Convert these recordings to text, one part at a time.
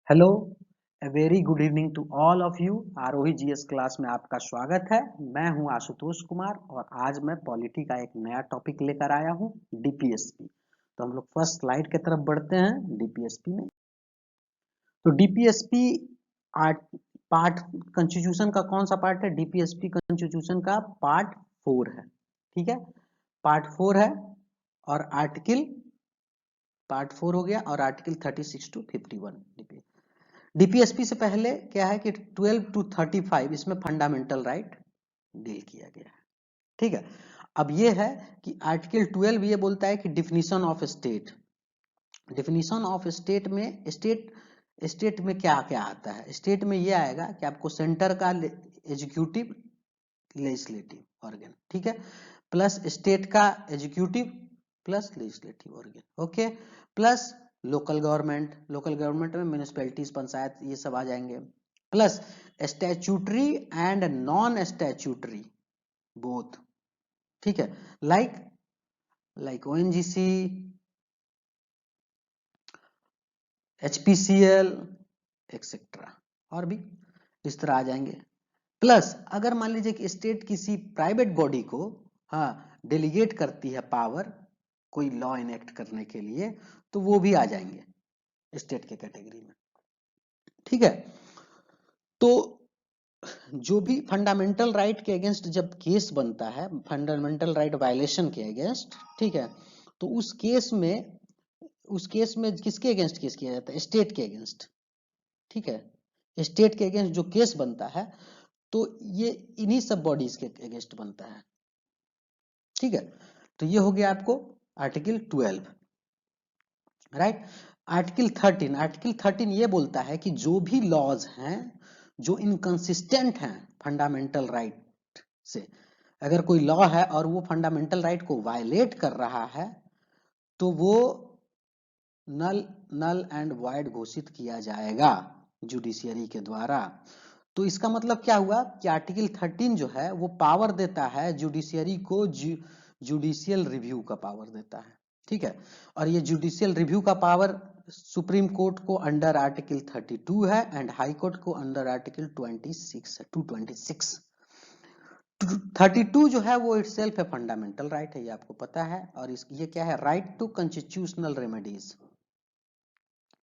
Hello, a very good evening to all of you. Aarohi GS class में आपका स्वागत है। मैं हूं आशुतोष कुमार और आज मैं पॉलिटी का एक नया टॉपिक लेकर आया हूं, डीपीएसपी। तो हम लोग फर्स्ट स्लाइड की तरफ बढ़ते हैं डीपीएसपी में। तो डीपीएसपी पार्ट कॉन्स्टिट्यूशन का कौन सा पार्ट है? डीपीएसपी कॉन्स्टिट्यूशन का पार्ट 4 है। ठीक है, पार्ट 4 है और आर्टिकल पार्ट 4 हो गया और आर्टिकल 36 टू 51 डीपीएसपी से पहले क्या है कि 12 टू 35 इसमें फंडामेंटल राइट डील किया गया है। ठीक है, अब ये है कि आर्टिकल 12 ये बोलता है कि definition of state. Definition of state में स्टेट में क्या क्या आता है? स्टेट में ये आएगा कि आपको सेंटर का एग्जीक्यूटिव लेजिस्लेटिव ऑर्गन, ठीक है, प्लस स्टेट का executive plus legislative organ, okay, plus local government में म्यूनिसिपैलिटीज, पंचायत, ये सब आ जाएंगे, plus statutory and non statutory both. ठीक है, लाइक ओएनजीसी, एचपीसीएल एक्सेट्रा, और भी इस तरह आ जाएंगे। प्लस अगर मान लीजिए कि स्टेट किसी प्राइवेट बॉडी को डेलीगेट करती है पावर कोई लॉ इनेक्ट करने के लिए, तो वो भी आ जाएंगे स्टेट के कैटेगरी में। ठीक है, तो जो भी फंडामेंटल राइट के अगेंस्ट जब केस बनता है, फंडामेंटल राइट वायलेशन के अगेंस्ट, ठीक है, तो उस केस में किसके अगेंस्ट केस किया जाता है? स्टेट के अगेंस्ट। ठीक है, स्टेट के अगेंस्ट जो केस बनता है तो ये इन्हीं सब बॉडीज के अगेंस्ट बनता है। ठीक है, तो ये हो गया आपको आर्टिकल 12, राइट। आर्टिकल 13 ये बोलता है कि जो भी लॉज हैं जो इनकंसिस्टेंट हैं फंडामेंटल राइट से, अगर कोई लॉ है और वो फंडामेंटल राइट को वायलेट कर रहा है तो वो नल एंड वॉइड घोषित किया जाएगा जुडिशियरी के द्वारा। तो इसका मतलब क्या हुआ कि आर्टिकल 13 जो है वो पावर देता है जुडिशियरी को, जुडिशियल रिव्यू का पावर देता है। ठीक है, और ये जुडिशियल रिव्यू का पावर सुप्रीम कोर्ट को अंडर आर्टिकल 32 है एंड हाई कोर्ट को अंडर आर्टिकल 26 है, 226। 32 जो है वो इटसेल्फ है फंडामेंटल राइट है, ये आपको पता है। और ये क्या है? Right to constitutional remedies,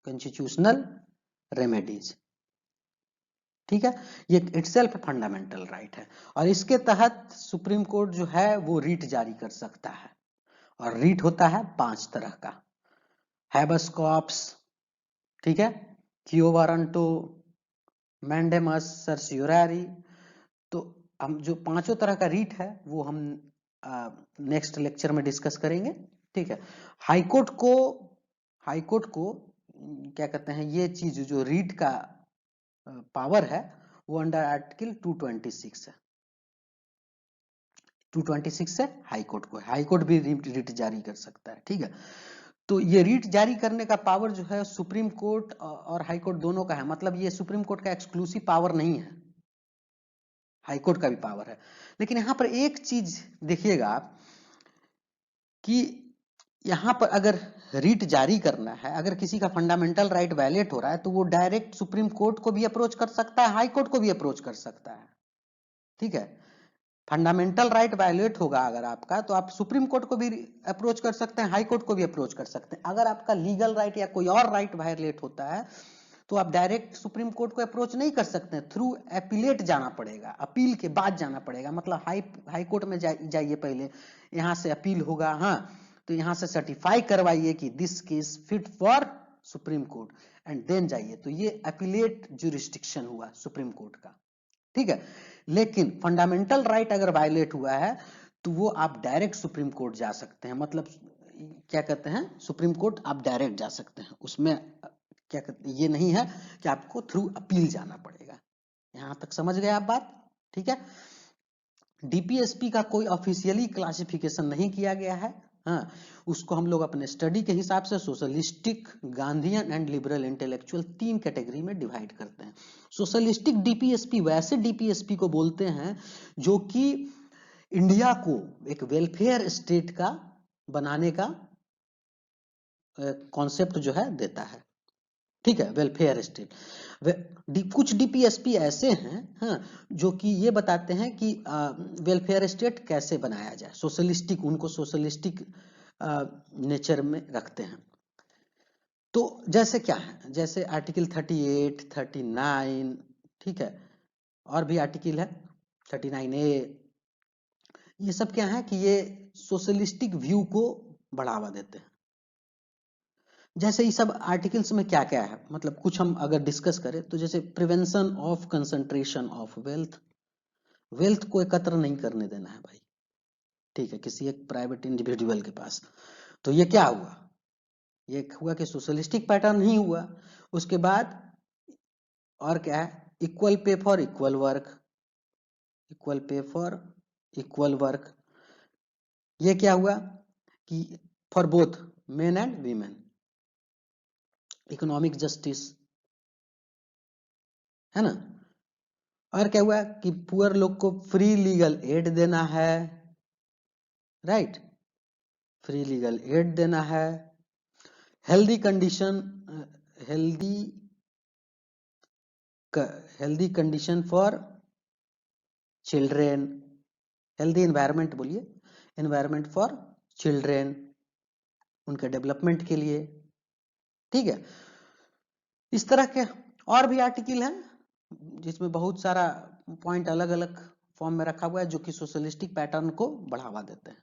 constitutional remedies. ठीक है, ये इटसेल्फ फंडामेंटल राइट है और इसके तहत सुप्रीम कोर्ट जो है वो रीट जारी कर सकता है। और रीट होता है 5 तरह का, हैबस कॉर्पस, ठीक है, क्यो वारंटो, मैंडेमस, सर्सियोरारी। तो हम जो पांचों तरह का रीट है वो हम नेक्स्ट लेक्चर में डिस्कस करेंगे। ठीक है, हाईकोर्ट को क्या कहते हैं, ये चीज जो रीट का पावर है वो अंडर आर्टिकल 226 है। 226 से हाईकोर्ट को, हाईकोर्ट भी रीट जारी कर सकता है। ठीक है, तो ये रीट जारी करने का पावर जो है सुप्रीम कोर्ट और हाई कोर्ट दोनों का है। मतलब ये सुप्रीम कोर्ट का एक्सक्लूसिव पावर नहीं है, हाई कोर्ट का भी पावर है। लेकिन यहां पर एक चीज देखिएगा आप कि यहां पर अगर रीट जारी करना है, अगर किसी का फंडामेंटल राइट वायलेट हो रहा है तो वो डायरेक्ट सुप्रीम कोर्ट को भी अप्रोच कर सकता है, हाई कोर्ट को भी अप्रोच कर सकता है। ठीक है, फंडामेंटल राइट वायलेट होगा अगर आपका, तो आप सुप्रीम कोर्ट को भी अप्रोच कर सकते हैं, हाई कोर्ट को भी अप्रोच कर सकते हैं। अगर आपका लीगल राइट या कोई और राइट वायलेट होता है तो आप डायरेक्ट सुप्रीम कोर्ट को अप्रोच नहीं कर सकते हैं, थ्रू अपीलेट जाना पड़ेगा, अपील के बाद जाना पड़ेगा। मतलब हाई कोर्ट में जाइए पहले, यहाँ से अपील होगा, हाँ, तो यहाँ से सर्टिफाई करवाइए कि this case fit for supreme court and then जाइए। तो ये अपीलेट जुरिस्डिक्शन हुआ सुप्रीम कोर्ट का। ठीक है, लेकिन फंडामेंटल राइट अगर वायलेट हुआ है तो वो आप डायरेक्ट सुप्रीम कोर्ट जा सकते हैं। मतलब क्या कहते हैं, सुप्रीम कोर्ट आप डायरेक्ट जा सकते हैं, उसमें क्या कहते हैं, ये नहीं है कि आपको थ्रू अपील जाना पड़ेगा। यहां तक समझ गए आप बात? ठीक है, डीपीएसपी का कोई ऑफिशियली क्लासिफिकेशन नहीं किया गया है, हाँ, उसको हम लोग अपने स्टडी के हिसाब से socialistic, Gandhian and liberal intellectual 3 category में डिवाइड करते हैं। सोशलिस्टिक डीपीएसपी वैसे डीपीएसपी को बोलते हैं जो कि इंडिया को एक वेलफेयर स्टेट का बनाने का कॉन्सेप्ट जो है देता है। ठीक है, वेलफेयर स्टेट। कुछ डीपीएसपी ऐसे हैं, हाँ, जो कि ये बताते हैं कि वेलफेयर स्टेट कैसे बनाया जाए, सोशलिस्टिक, उनको सोशलिस्टिक नेचर में रखते हैं। तो जैसे क्या है, जैसे आर्टिकल 38, 39, ठीक है, और भी आर्टिकल है 39A, ये सब क्या है कि ये सोशलिस्टिक व्यू को बढ़ावा देते हैं। जैसे ये सब आर्टिकल्स में क्या क्या है, मतलब कुछ हम अगर डिस्कस करें तो जैसे prevention of concentration of wealth, wealth को एकत्र नहीं करने देना है भाई, ठीक है, किसी एक प्राइवेट इंडिविजुअल के पास। तो ये क्या हुआ, ये हुआ कि सोशलिस्टिक पैटर्न ही हुआ। उसके बाद और क्या है, equal pay for equal work, equal pay for equal work. ये क्या हुआ कि for both men and women, economic justice, है ना। और क्या हुआ कि पुअर लोग को फ्री लीगल एड देना है, राइट, फ्री लीगल एड देना है। Healthy condition, healthy healthy condition for children, healthy environment बोलिए, एनवायरनमेंट फॉर चिल्ड्रेन, उनके डेवलपमेंट के लिए, ठीक है। इस तरह के और भी आर्टिकल हैं जिसमें बहुत सारा पॉइंट अलग अलग फॉर्म में रखा हुआ है जो कि सोशलिस्टिक पैटर्न को बढ़ावा देते हैं।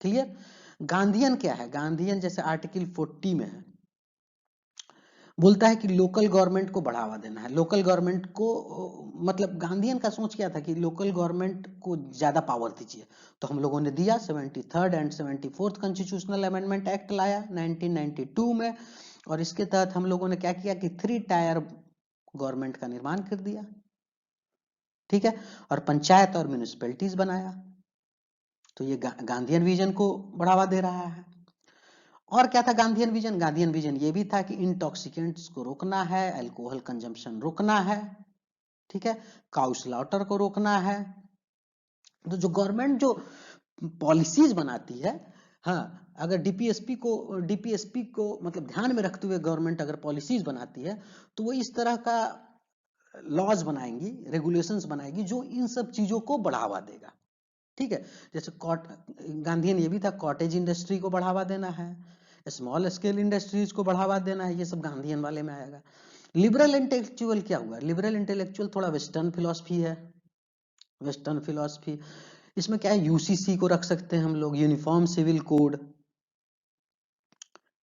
क्लियर। गांधीयन क्या है, गांधीयन जैसे आर्टिकल 40 में है, बोलता है कि लोकल गवर्नमेंट को बढ़ावा देना है, लोकल गवर्नमेंट को, मतलब गांधीयन का सोच क्या था कि लोकल गवर्नमेंट को ज्यादा पावर दीजिए, तो हम लोगों ने दिया। 73rd and 74th constitutional amendment act लाया 1992 में, और इसके तहत हम लोगों ने क्या किया कि 3 टायर गवर्नमेंट का निर्माण कर दिया, ठीक है, और पंचायत और म्यूनिसिपैलिटीज बनाया। तो ये गांधीयन विजन को बढ़ावा दे रहा है। और क्या था गांधीयन विजन, गांधीयन विजन ये भी था कि इंटॉक्सिकेंट्स को रोकना है, अल्कोहल कंजम्पशन रोकना है, ठीक है, काउ स्लॉटर को रोकना है। तो जो गवर्नमेंट जो पॉलिसीज बनाती है, हाँ, अगर डीपीएसपी को मतलब ध्यान में रखते हुए गवर्नमेंट अगर पॉलिसीज बनाती है तो वो इस तरह का लॉज बनाएंगी, रेगुलेशंस बनाएगी जो इन सब चीजों को बढ़ावा देगा, ठीक है। जैसे गांधीयन ये भी था, कॉटेज इंडस्ट्री को बढ़ावा देना है, स्मॉल स्केल इंडस्ट्रीज को बढ़ावा देना है, ये सब गांधीयन वाले में आएगा। लिबरल इंटेलेक्चुअल क्या हुआ, लिबरल इंटेलेक्चुअल थोड़ा वेस्टर्न फिलॉसफी है, वेस्टर्न फिलॉसफी। इसमें क्या है, यूसीसी को रख सकते हैं हम लोग, uniform civil code,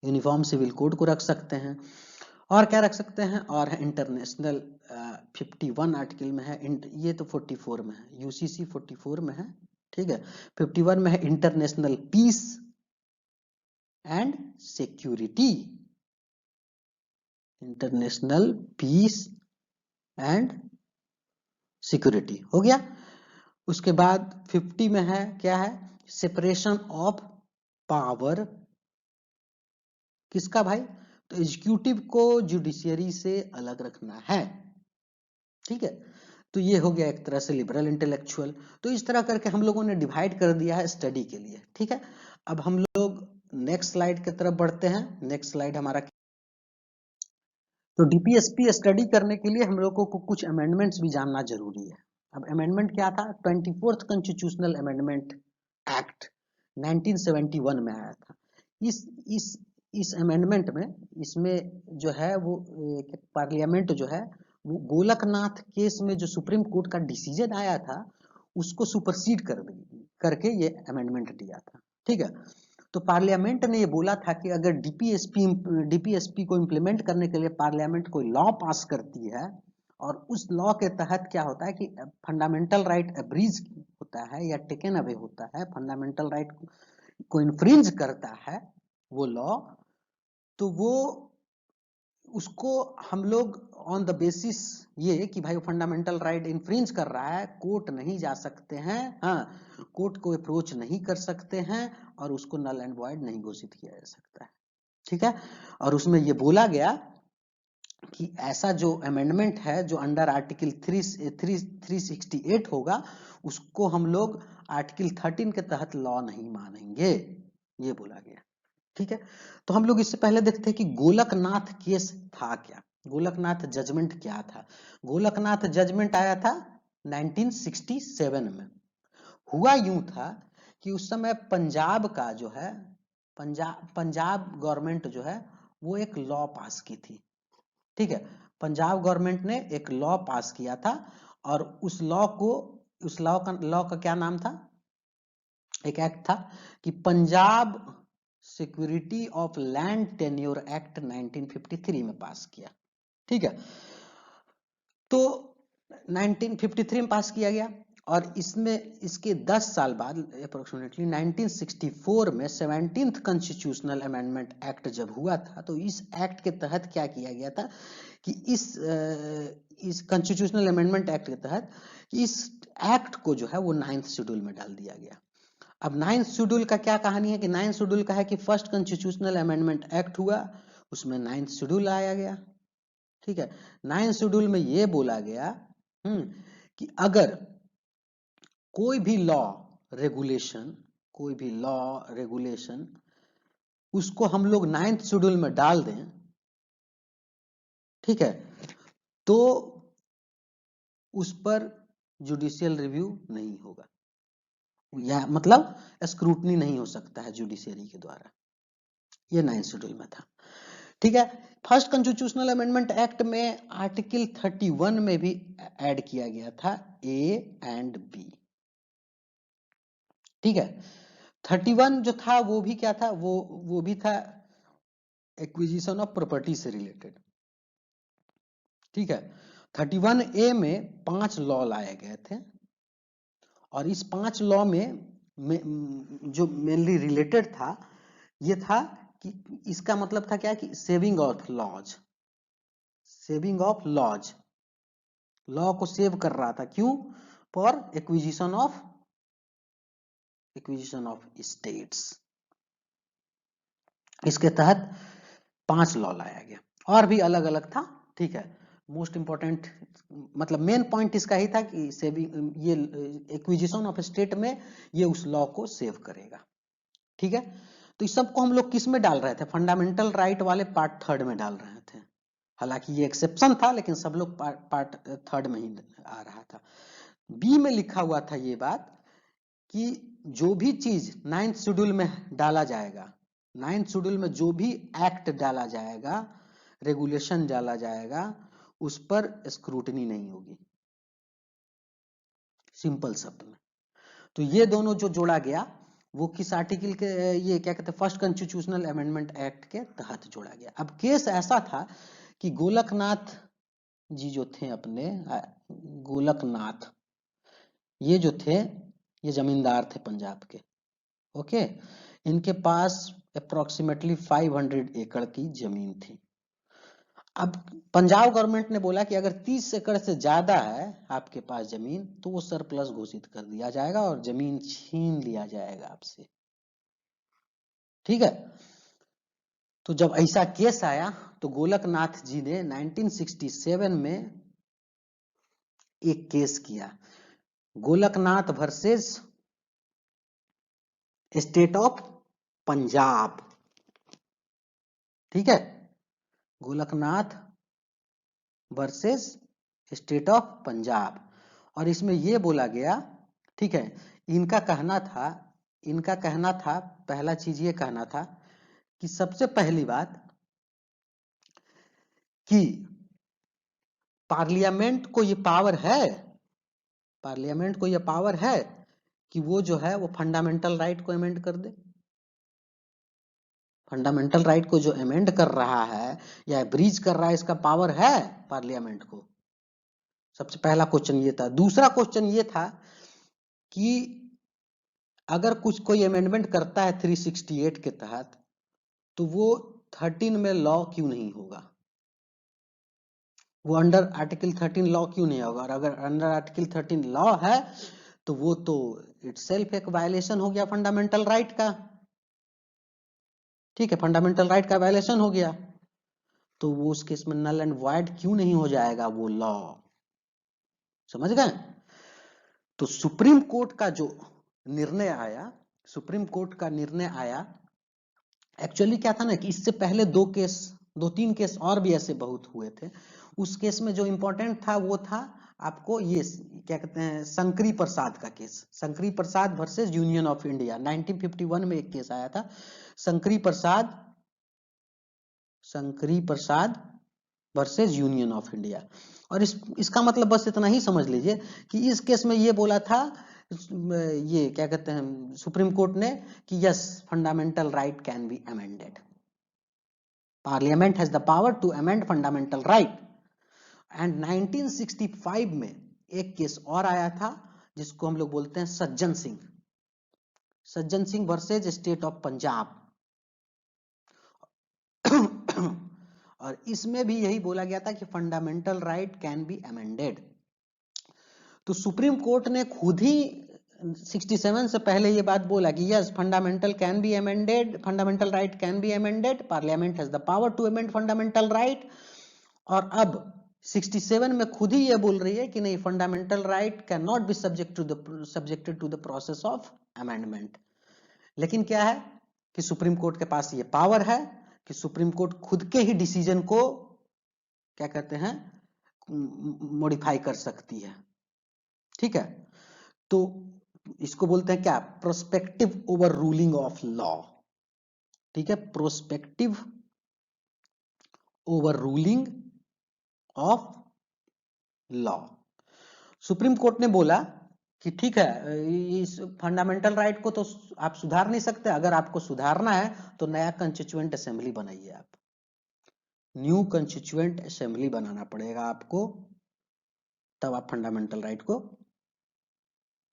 uniform civil code को रख सकते हैं। और क्या रख सकते हैं, और इंटरनेशनल 51 आर्टिकल में है, ये तो 44 में है, यूसीसी 44 में है, ठीक है। 51 में है international peace and security, international peace and security हो गया। उसके बाद 50 में है, क्या है, सेपरेशन ऑफ पावर, किसका भाई, तो एग्जीक्यूटिव को जुडिशियरी से अलग रखना है, ठीक है। तो ये हो गया एक तरह से लिबरल इंटेलेक्चुअल। तो इस तरह करके हम लोगों ने डिवाइड कर दिया है स्टडी के लिए, ठीक है। अब हम लोग नेक्स्ट स्लाइड की तरफ बढ़ते हैं। नेक्स्ट स्लाइड हमारा, तो डीपीएसपी स्टडी करने के लिए हम लोगों को कुछ अमेंडमेंट्स भी जानना जरूरी है। अब अमेंडमेंट क्या था, 24th कॉन्स्टिट्यूशनल अमेंडमेंट एक्ट 1971 में आया था। इस इस इस अमेंडमेंट में, इसमें जो है वो पार्लियामेंट जो है वो गोलकनाथ केस में जो सुप्रीम कोर्ट का डिसीजन आया था उसको सुपरसीड करके ये अमेंडमेंट दिया था, ठीक है। तो पार्लियामेंट ने ये बोला था कि अगर डीपीएसपी को इम्प्लीमेंट करने के लिए पार्लियामेंट कोई लॉ पास करती है और उस लॉ के तहत क्या होता है कि फंडामेंटल राइट एब्रीज होता है या टेकन अवे होता है, फंडामेंटल राइट को इन्फ्रिंज करता है वो लॉ, तो वो उसको हम लोग ऑन द बेसिस ये कि भाई फंडामेंटल राइट इन्फ्रिंज कर रहा है, कोर्ट नहीं जा सकते हैं, हाँ, कोर्ट को अप्रोच नहीं कर सकते हैं और उसको नल एंड वॉइड नहीं घोषित किया जा सकता है, ठीक है। और उसमें ये बोला गया कि ऐसा जो अमेंडमेंट है जो अंडर आर्टिकल 368 होगा उसको हम लोग आर्टिकल 13 के तहत लॉ नहीं मानेंगे, ये बोला गया, ठीक है, तो हम लोग इससे पहले देखते हैं कि गोलकनाथ केस था क्या, गोलकनाथ जजमेंट क्या था। गोलकनाथ जजमेंट आया था 1967 में। हुआ यूं था कि उस समय पंजाब का जो है, पंजाब गवर्नमेंट जो है वो एक लॉ पास की थी। ठीक है, पंजाब गवर्नमेंट ने एक लॉ पास किया था और उस लॉ का क्या नाम था, एक एक्ट था कि Punjab security of land tenure act 1953 में पास किया। ठीक है, तो 1953 में पास किया गया और इसमें इसके 10 साल बाद अप्रोक्सीमेटली 1964 में 17th कॉन्स्टिट्यूशनल अमेंडमेंट एक्ट जब हुआ था, तो इस एक्ट के तहत क्या किया गया था कि इस कॉन्स्टिट्यूशनल अमेंडमेंट एक्ट के तहत इस एक्ट को जो है वो 9th शेड्यूल में डाल दिया गया। अब 9th शेड्यूल का क्या कहानी है कि 9th शेड्यूल का है कि फर्स्ट कॉन्स्टिट्यूशनल अमेंडमेंट एक्ट हुआ, उसमें 9th शेड्यूल आया गया। ठीक है, 9th शेड्यूल में ये बोला गया कि अगर कोई भी लॉ रेगुलेशन, कोई भी लॉ रेगुलेशन उसको हम लोग 9th शेड्यूल में डाल दें, ठीक है, तो उस पर जुडिशियल रिव्यू नहीं होगा, या मतलब स्क्रूटनी नहीं हो सकता है जुडिशियरी के द्वारा। ये 9th शेड्यूल में था। ठीक है, फर्स्ट कॉन्स्टिट्यूशनल अमेंडमेंट एक्ट में आर्टिकल 31 में भी ऐड किया गया था ए एंड बी। ठीक है, 31 जो था वो भी क्या था, वो भी था एक्विजिशन ऑफ प्रॉपर्टी से रिलेटेड। ठीक है, 31A में 5 लॉ लाए गए थे और इस 5 लॉ में जो मेनली रिलेटेड था ये था कि इसका मतलब था क्या कि saving of laws, saving of laws, law को सेव कर रहा था। क्यों? For acquisition of states. इसके तहत 5 लॉ लाया गया और भी अलग अलग था। ठीक है, मोस्ट इंपॉर्टेंट मतलब मेन पॉइंट इसका ही था कि सेविंग, ये एक्विजिशन ऑफ स्टेट में ये उस लॉ को सेव करेगा। ठीक है, तो इस सबको हम लोग किस में डाल रहे थे, फंडामेंटल राइट वाले पार्ट 3rd में डाल रहे थे। हालांकि ये एक्सेप्शन था लेकिन सब लोग पार्ट 3rd में ही आ रहा था। बी में लिखा हुआ था ये बात कि जो भी चीज 9th शेड्यूल में डाला जाएगा, 9th शेड्यूल में जो भी एक्ट डाला जाएगा, रेगुलेशन डाला जाएगा, उस पर स्क्रूटनी नहीं होगी, सिंपल शब्द में। तो ये दोनों जो जोड़ा गया वो किस आर्टिकल के, ये क्या कहते हैं, फर्स्ट कॉन्स्टिट्यूशनल अमेंडमेंट एक्ट के तहत जोड़ा गया। अब केस ऐसा था कि गोलकनाथ जी जो थे अपने, गोलकनाथ ये जो थे ये जमींदार थे पंजाब के। ओके, इनके पास अप्रोक्सीमेटली 500 एकड़ की जमीन थी। अब पंजाब गवर्नमेंट ने बोला कि अगर 30 एकड़ से ज्यादा है आपके पास जमीन तो वो सरप्लस घोषित कर दिया जाएगा और जमीन छीन लिया जाएगा आपसे। ठीक है, तो जब ऐसा केस आया तो गोलकनाथ जी ने 1967 में एक केस किया, Golaknath versus state of Punjab. ठीक है, Golaknath versus state of Punjab. और इसमें यह बोला गया, ठीक है, इनका कहना था पहला चीज ये कहना था कि सबसे पहली बात कि पार्लियामेंट को ये पावर है, पार्लियामेंट को ये पावर है कि वो जो है वो फंडामेंटल राइट को अमेंड कर दे। फंडामेंटल राइट को जो अमेंड कर रहा है या ब्रीच कर रहा है, इसका पावर है पार्लियामेंट को। सबसे पहला क्वेश्चन ये था। दूसरा क्वेश्चन ये था कि अगर कुछ कोई अमेंडमेंट करता है 368 के तहत तो वो 13 में लॉ क्यों नहीं होगा, वो अंडर आर्टिकल 13 लॉ क्यों नहीं होगा। और अगर अंडर आर्टिकल 13 लॉ है तो वो तो इटसेल्फ एक वायलेशन हो गया फंडामेंटल राइट का। ठीक है, फंडामेंटल राइट का वायलेशन हो गया तो वो उस केस में नल एंड वॉइड क्यों नहीं हो जाएगा वो लॉ। समझ गए? तो सुप्रीम कोर्ट का जो निर्णय आया, सुप्रीम कोर्ट का निर्णय आया एक्चुअली क्या था ना कि इससे पहले दो तीन केस और भी ऐसे बहुत हुए थे। उस केस में जो इम्पोर्टेंट था वो था आपको ये क्या कहते हैं, शंकरी प्रसाद का case, Shankari Prasad versus union of India. 1951 में एक केस आया था, शंकरी प्रसाद वर्सेस यूनियन ऑफ इंडिया। और इसका मतलब बस इतना ही समझ लीजिए कि इस केस में ये बोला था, ये क्या कहते हैं, सुप्रीम कोर्ट ने कि yes, fundamental right can be amended, parliament has the power to amend fundamental right. And 1965 में एक केस और आया था जिसको हम लोग बोलते हैं Sajjan Singh versus state of Punjab. और इसमें भी यही बोला गया था कि fundamental right can be amended. तो सुप्रीम कोर्ट ने खुद ही 67 से पहले ये बात बोला कि yes, fundamental can be amended, fundamental right can be amended, parliament has the power to amend fundamental right. और अब 67 में खुद ही ये बोल रही है कि नहीं, fundamental right can not be subjected to the process of amendment. लेकिन क्या है कि सुप्रीम कोर्ट के पास ये पावर है कि सुप्रीम कोर्ट खुद के ही डिसीजन को क्या कहते हैं, मॉडिफाई कर सकती है। ठीक है, तो इसको बोलते हैं क्या, prospective over ruling of law. ठीक है, prospective over ruling of law. Supreme court ने बोला कि ठीक है, इस फंडामेंटल राइट को तो आप सुधार नहीं सकते, अगर आपको सुधारना है तो नया कंस्टिट्यूएंट असेंबली बनाइए, आप न्यू कंस्टिट्यूएंट असेंबली बनाना पड़ेगा आपको, तब आप फंडामेंटल राइट को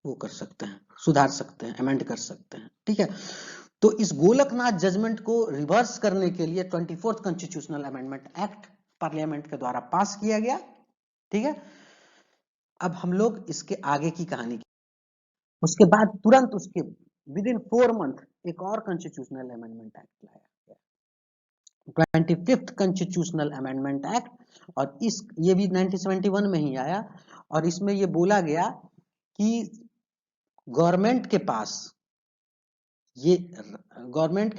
वो कर सकते हैं, सुधार सकते हैं, अमेंड कर सकते हैं। ठीक है, तो इस गोलकनाथ जजमेंट को रिवर्स करने के लिए 24th constitutional amendment act parliament के द्वारा पास किया गया। ठीक है, अब हम लोग इसके आगे की कहानी, उसके बाद तुरंत उसके विद इन 4 मंथ एक और कॉन्स्टिट्यूशनल अमेंडमेंट एक्ट लाया गया, 25th कॉन्स्टिट्यूशनल अमेंडमेंट एक्ट। और ये भी 1971 में ही आया। और इसमें ये बोला गया कि गवर्नमेंट के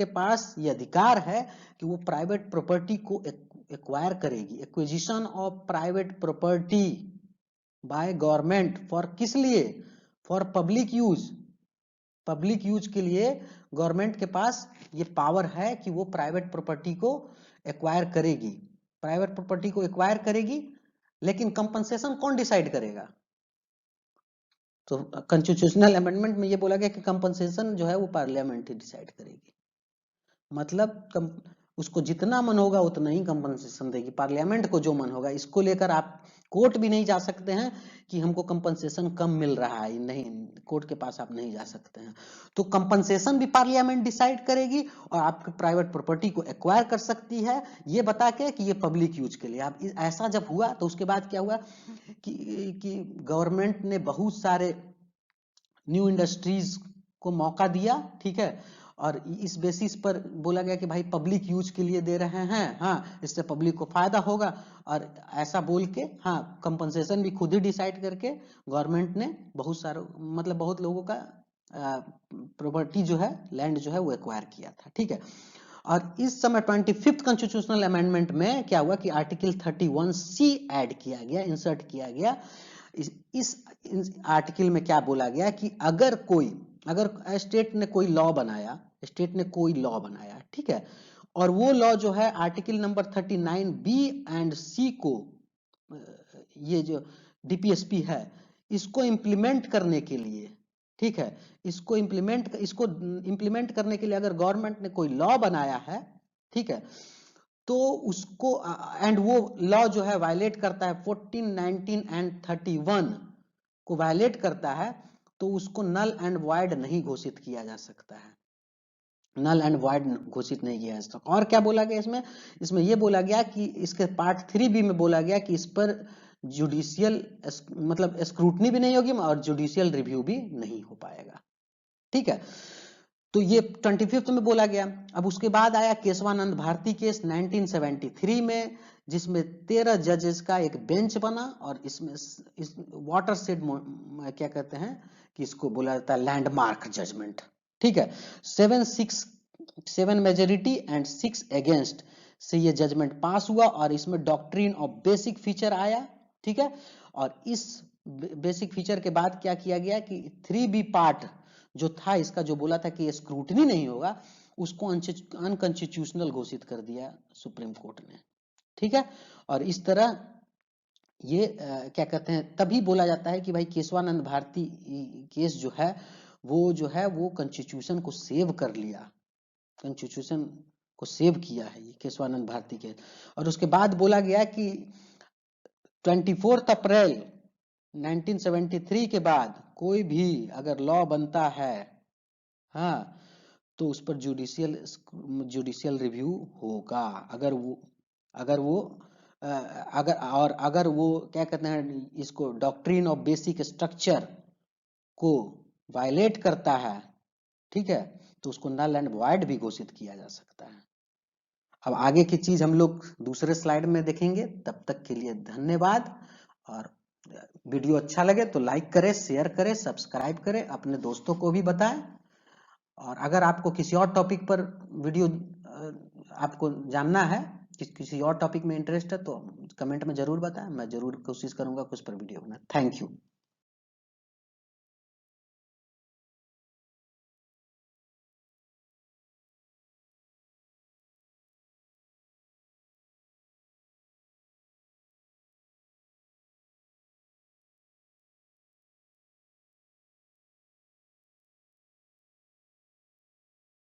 पास ये अधिकार है कि वो प्राइवेट प्रॉपर्टी को एक्वायर करेगी, acquisition of private property by government, for किस लिए, फॉर पब्लिक यूज के लिए गवर्नमेंट के पास ये पावर है कि वो प्राइवेट प्रॉपर्टी को एक्वायर करेगी, लेकिन कंपनसेशन कौन डिसाइड करेगा। तो कॉन्स्टिट्यूशनल अमेंडमेंट में ये बोला गया कि कंपनसेशन जो है वो पार्लियामेंट ही डिसाइड करेगी, मतलब उसको जितना मन होगा उतना ही कंपनसेशन देगी, पार्लियामेंट को जो मन होगा। इसको लेकर आप कोर्ट भी नहीं जा सकते हैं कि हमको कंपनसेशन कम मिल रहा है, नहीं, कोर्ट के पास आप नहीं जा सकते हैं। तो कंपनसेशन भी पार्लियामेंट डिसाइड करेगी और आपके प्राइवेट प्रॉपर्टी को एक्वायर कर सकती है, ये बता के कि ये पब्लिक यूज के लिए। आप ऐसा जब हुआ तो उसके बाद क्या हुआ कि गवर्नमेंट ने बहुत सारे न्यू इंडस्ट्रीज को मौका दिया। ठीक है, और इस बेसिस पर बोला गया कि भाई पब्लिक यूज के लिए दे रहे हैं, हाँ, इससे पब्लिक को फायदा होगा। और ऐसा बोल के हाँ, कंपनसेशन भी खुद ही डिसाइड करके गवर्नमेंट ने बहुत लोगों का प्रॉपर्टी जो है, लैंड जो है वो एक्वायर किया था। ठीक है, और इस समय 25th कॉन्स्टिट्यूशनल अमेंडमेंट में क्या हुआ कि आर्टिकल 31C ऐड किया गया, इंसर्ट किया गया। इस आर्टिकल में क्या बोला गया कि अगर स्टेट ने कोई लॉ बनाया, ठीक है, और वो लॉ जो है article number 39B and C को, ये जो DPSP है, इसको इम्प्लीमेंट करने के लिए, ठीक है, इसको इम्प्लीमेंट करने के लिए अगर गवर्नमेंट ने कोई लॉ बनाया है, ठीक है, तो उसको एंड वो लॉ जो है वायलेट करता है 14, 19 एंड 31 को वायलेट करता है, तो उसको नल एंड वॉइड नहीं घोषित किया जा सकता है, नल एंड वॉइड घोषित नहीं किया जा सकता। और क्या बोला गया इसमें ये बोला गया कि इसके पार्ट 3B में बोला गया कि इस पर जुडिशियल मतलब स्क्रूटनी भी नहीं होगी और जुडिशियल रिव्यू भी नहीं हो पाएगा। ठीक है, तो ये 25th में बोला गया। अब उसके बाद आया केशवानंद भारती केस 1973 में, जिसमें 13 जजेस का एक बेंच बना और इसमें इस वाटर शेड क्या कहते हैं कि इसको बोला जाता है लैंडमार्क जजमेंट। ठीक है, 7-6 7 मेजोरिटी एंड 6 अगेंस्ट से ये जजमेंट पास हुआ और इसमें डॉक्ट्रिन ऑफ बेसिक फीचर आया, ठीक है। और इस बेसिक फीचर के बाद क्या किया गया कि 3B पार्ट जो था इसका, जो बोला था कि ये स्क्रूटनी नहीं होगा, उसको अनकॉन्स्टिट्यूशनल घोषित कर दिया सुप्रीम कोर्ट ने, ठीक है। और इस तरह ये क्या कहते हैं, तभी बोला जाता है कि भाई केशवानंद भारती केस जो है वो कॉन्स्टिट्यूशन को सेव कर लिया, कॉन्स्टिट्यूशन को सेव किया है ये केशवानंद भारती केस। और उसके बाद बोला गया कि 24 अप्रैल 1973 के बाद कोई भी अगर लॉ बनता है, हाँ, तो उस पर जुडिशियल रिव्यू होगा। अगर वो अगर वो क्या कहते हैं, इसको डॉक्ट्रिन ऑफ बेसिक स्ट्रक्चर को वायलेट करता है, ठीक है, तो उसको नल एंड वॉइड भी घोषित किया जा सकता है। अब आगे की चीज हम लोग दूसरे स्लाइड में देखेंगे, तब तक के लिए धन्यवाद। और वीडियो अच्छा लगे तो लाइक करें, शेयर करें, सब्सक्राइब करें, अपने दोस्तों को भी बताएं। और अगर आपको किसी और टॉपिक पर वीडियो आपको जानना है, किसी और टॉपिक में इंटरेस्ट है, तो कमेंट में जरूर बताएं, मैं जरूर कोशिश करूंगा कुछ पर वीडियो बना। Thank you.